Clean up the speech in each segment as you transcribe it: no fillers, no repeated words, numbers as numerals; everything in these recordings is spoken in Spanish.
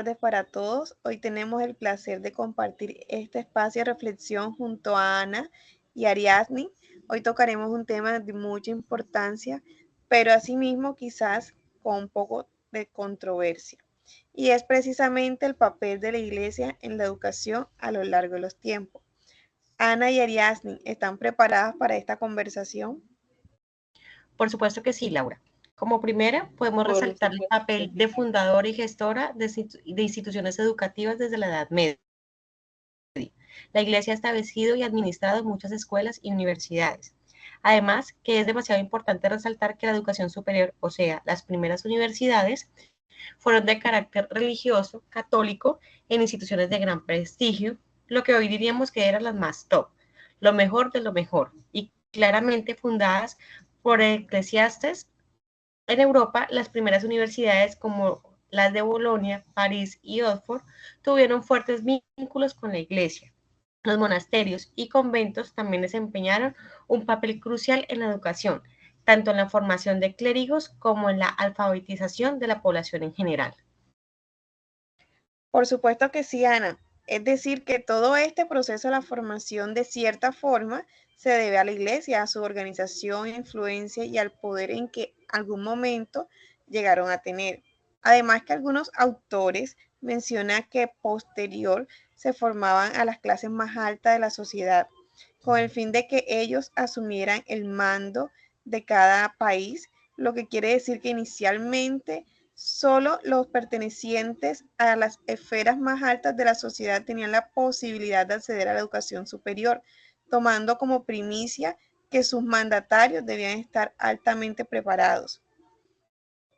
tardes para todos. Hoy tenemos el placer de compartir este espacio de reflexión junto a Ana y Ariadne. Hoy tocaremos un tema de mucha importancia, pero asimismo quizás con un poco de controversia. Y es precisamente el papel de la Iglesia en la educación a lo largo de los tiempos. Ana y Ariadne, ¿están preparadas para esta conversación? Por supuesto que sí, Laura. Como primera, podemos Por resaltar el supuesto que papel sí. de fundadora y gestora de instituciones educativas desde la Edad Media. La Iglesia ha establecido y administrado muchas escuelas y universidades. Además, que es demasiado importante resaltar que la educación superior, o sea, las primeras universidades, fueron de carácter religioso, católico, en instituciones de gran prestigio, lo que hoy diríamos que eran las más top, lo mejor de lo mejor, y claramente fundadas por eclesiastes. En Europa, las primeras universidades como las de Bolonia, París y Oxford tuvieron fuertes vínculos con la Iglesia. Los monasterios y conventos también desempeñaron un papel crucial en la educación, tanto en la formación de clérigos como en la alfabetización de la población en general. Por supuesto que sí, Ana. Es decir, que todo este proceso de la formación de cierta forma se debe a la iglesia, a su organización, influencia y al poder en que algún momento llegaron a tener. Además que algunos autores mencionan que posterior se formaban a las clases más altas de la sociedad, con el fin de que ellos asumieran el mando de cada país, lo que quiere decir que inicialmente solo los pertenecientes a las esferas más altas de la sociedad tenían la posibilidad de acceder a la educación superior, tomando como primicia que sus mandatarios debían estar altamente preparados.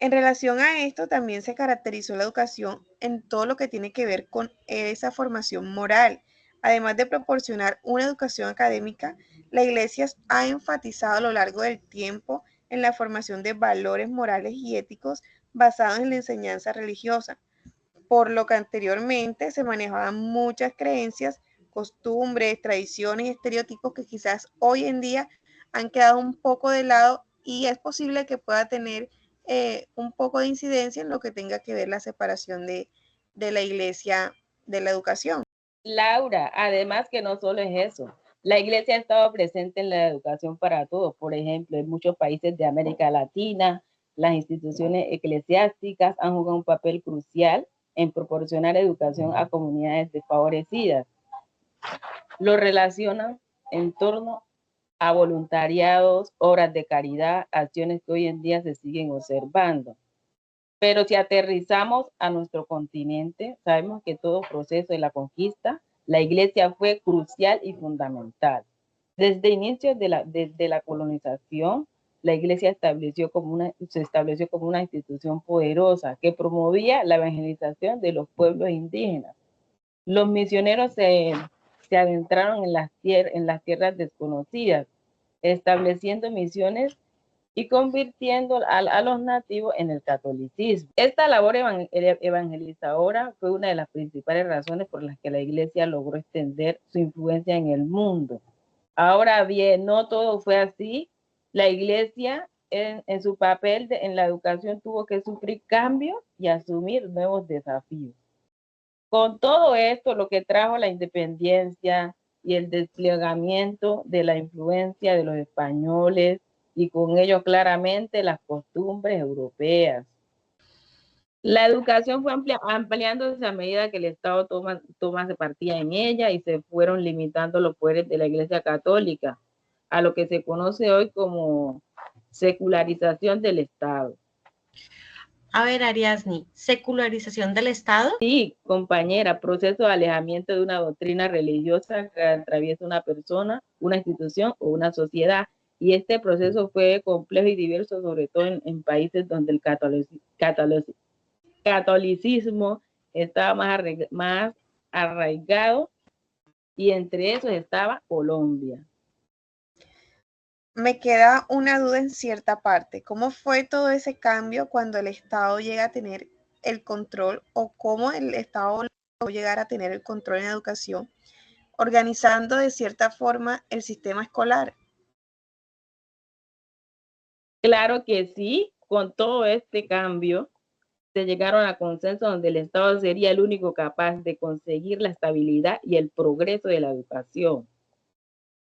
En relación a esto, también se caracterizó la educación en todo lo que tiene que ver con esa formación moral. Además de proporcionar una educación académica, la Iglesia ha enfatizado a lo largo del tiempo en la formación de valores morales y éticos basados en la enseñanza religiosa, por lo que anteriormente se manejaban muchas creencias, costumbres, tradiciones y estereotipos que quizás hoy en día han quedado un poco de lado y es posible que pueda tener un poco de incidencia en lo que tenga que ver la separación de la iglesia de la educación. Laura, además que no solo es eso, la iglesia ha estado presente en la educación para todos. Por ejemplo, en muchos países de América Latina, las instituciones eclesiásticas han jugado un papel crucial en proporcionar educación a comunidades desfavorecidas. Lo relacionan en torno a voluntariados, obras de caridad, acciones que hoy en día se siguen observando. Pero si aterrizamos a nuestro continente, sabemos que todo proceso de la conquista, la iglesia fue crucial y fundamental. Desde inicios de la colonización, la iglesia se estableció como una institución poderosa que promovía la evangelización de los pueblos indígenas. Los misioneros se adentraron en las tierras desconocidas, estableciendo misiones y convirtiendo a los nativos en el catolicismo. Esta labor evangelizadora fue una de las principales razones por las que la iglesia logró extender su influencia en el mundo. Ahora bien, no todo fue así. La iglesia en su papel en la educación tuvo que sufrir cambios y asumir nuevos desafíos. Con todo esto, lo que trajo la independencia y el desplegamiento de la influencia de los españoles y con ello claramente las costumbres europeas. La educación fue ampliándose a medida que el Estado tomase partida en ella y se fueron limitando los poderes de la Iglesia Católica a lo que se conoce hoy como secularización del Estado. A ver, Ariadne, ¿secularización del Estado? Sí, compañera, proceso de alejamiento de una doctrina religiosa que atraviesa una persona, una institución o una sociedad. Y este proceso fue complejo y diverso, sobre todo en países donde el catolicismo estaba más arraigado, y entre esos estaba Colombia. Me queda una duda en cierta parte. ¿Cómo fue todo ese cambio cuando el Estado llega a tener el control o cómo el Estado logró llegar a tener el control en la educación, organizando de cierta forma el sistema escolar? Claro que sí, con todo este cambio, se llegaron a consenso donde el Estado sería el único capaz de conseguir la estabilidad y el progreso de la educación.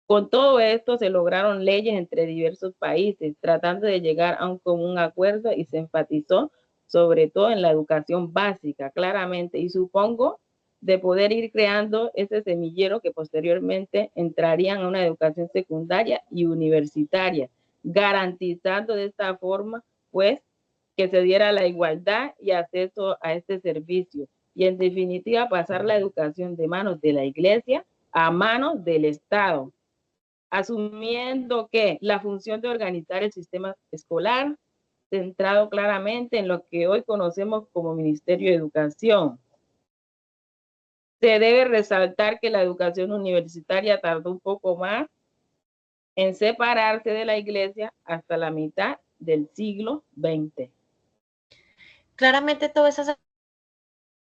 Con todo esto se lograron leyes entre diversos países, tratando de llegar a un común acuerdo y se enfatizó sobre todo en la educación básica, claramente, y supongo de poder ir creando ese semillero que posteriormente entrarían a una educación secundaria y universitaria, garantizando de esta forma, pues, que se diera la igualdad y acceso a este servicio. Y en definitiva, pasar la educación de manos de la Iglesia a manos del Estado, asumiendo que la función de organizar el sistema escolar, centrado claramente en lo que hoy conocemos como Ministerio de Educación. Se debe resaltar que la educación universitaria tardó un poco más en separarse de la Iglesia hasta la mitad del siglo XX. Claramente toda esa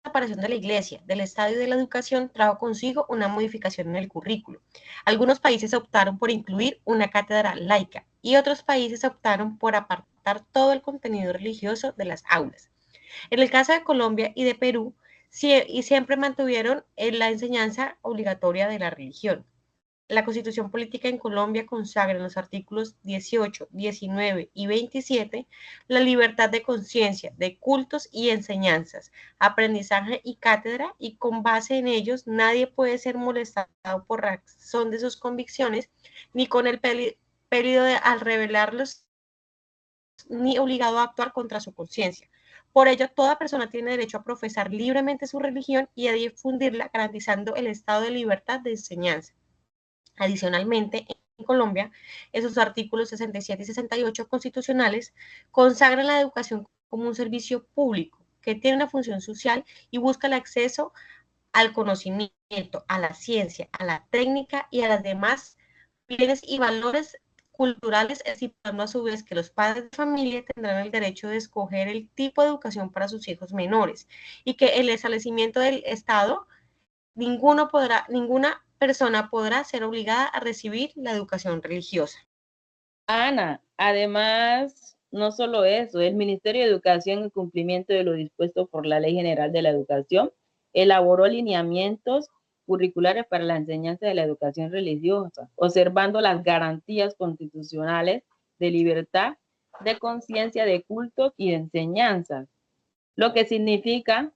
separación de la Iglesia, del Estado y de la educación trajo consigo una modificación en el currículo. Algunos países optaron por incluir una cátedra laica y otros países optaron por apartar todo el contenido religioso de las aulas. En el caso de Colombia y de Perú, siempre mantuvieron la enseñanza obligatoria de la religión. La Constitución Política en Colombia consagra en los artículos 18, 19 y 27 la libertad de conciencia, de cultos y enseñanzas, aprendizaje y cátedra, y con base en ellos nadie puede ser molestado por razón de sus convicciones, ni con el peligro de al revelarlos, ni obligado a actuar contra su conciencia. Por ello, toda persona tiene derecho a profesar libremente su religión y a difundirla, garantizando el estado de libertad de enseñanza. Adicionalmente, en Colombia, esos artículos 67 y 68 constitucionales consagran la educación como un servicio público que tiene una función social y busca el acceso al conocimiento, a la ciencia, a la técnica y a las demás bienes y valores culturales, estipulando a su vez que los padres de familia tendrán el derecho de escoger el tipo de educación para sus hijos menores y que el establecimiento del Estado ninguna persona podrá ser obligada a recibir la educación religiosa. Ana, además, no solo eso, el Ministerio de Educación, en cumplimiento de lo dispuesto por la Ley General de la Educación, elaboró lineamientos curriculares para la enseñanza de la educación religiosa, observando las garantías constitucionales de libertad, de conciencia, de cultos y de enseñanzas, lo que significa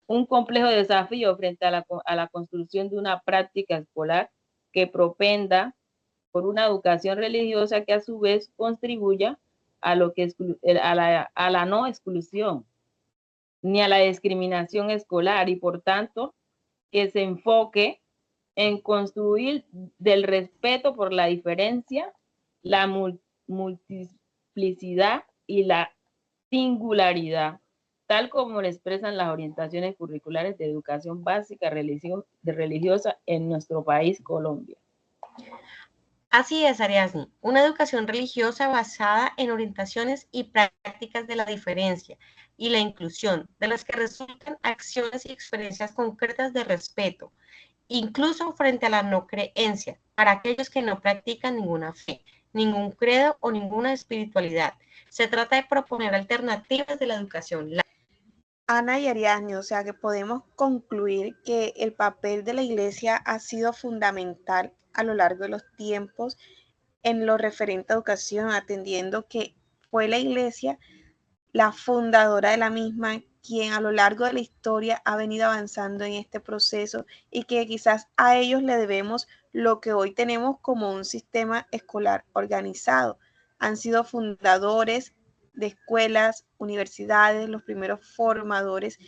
un complejo desafío frente a la construcción de una práctica escolar que propenda por una educación religiosa que a su vez contribuya a la no exclusión ni a la discriminación escolar, y por tanto que se enfoque en construir del respeto por la diferencia, la multiplicidad y la singularidad, tal como lo expresan las orientaciones curriculares de educación básica religiosa en nuestro país, Colombia. Así es, Ariadne, una educación religiosa basada en orientaciones y prácticas de la diferencia y la inclusión, de las que resultan acciones y experiencias concretas de respeto, incluso frente a la no creencia, para aquellos que no practican ninguna fe, ningún credo o ninguna espiritualidad. Se trata de proponer alternativas de la educación laica. Ana y Ariadne, o sea que podemos concluir que el papel de la Iglesia ha sido fundamental a lo largo de los tiempos en lo referente a educación, atendiendo que fue la Iglesia la fundadora de la misma, quien a lo largo de la historia ha venido avanzando en este proceso y que quizás a ellos le debemos lo que hoy tenemos como un sistema escolar organizado. Han sido fundadores de escuelas, universidades, los primeros formadores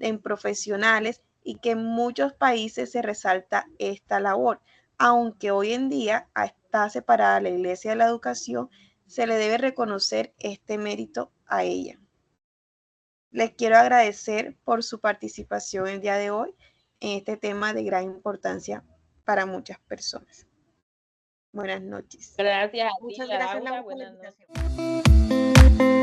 en profesionales, y que en muchos países se resalta esta labor. Aunque hoy en día está separada la Iglesia de la educación, se le debe reconocer este mérito a ella. Les quiero agradecer por su participación el día de hoy en este tema de gran importancia para muchas personas. Buenas noches. Gracias a ti, Muchas gracias, Laura. Laura, por la Buenas invitación. noches.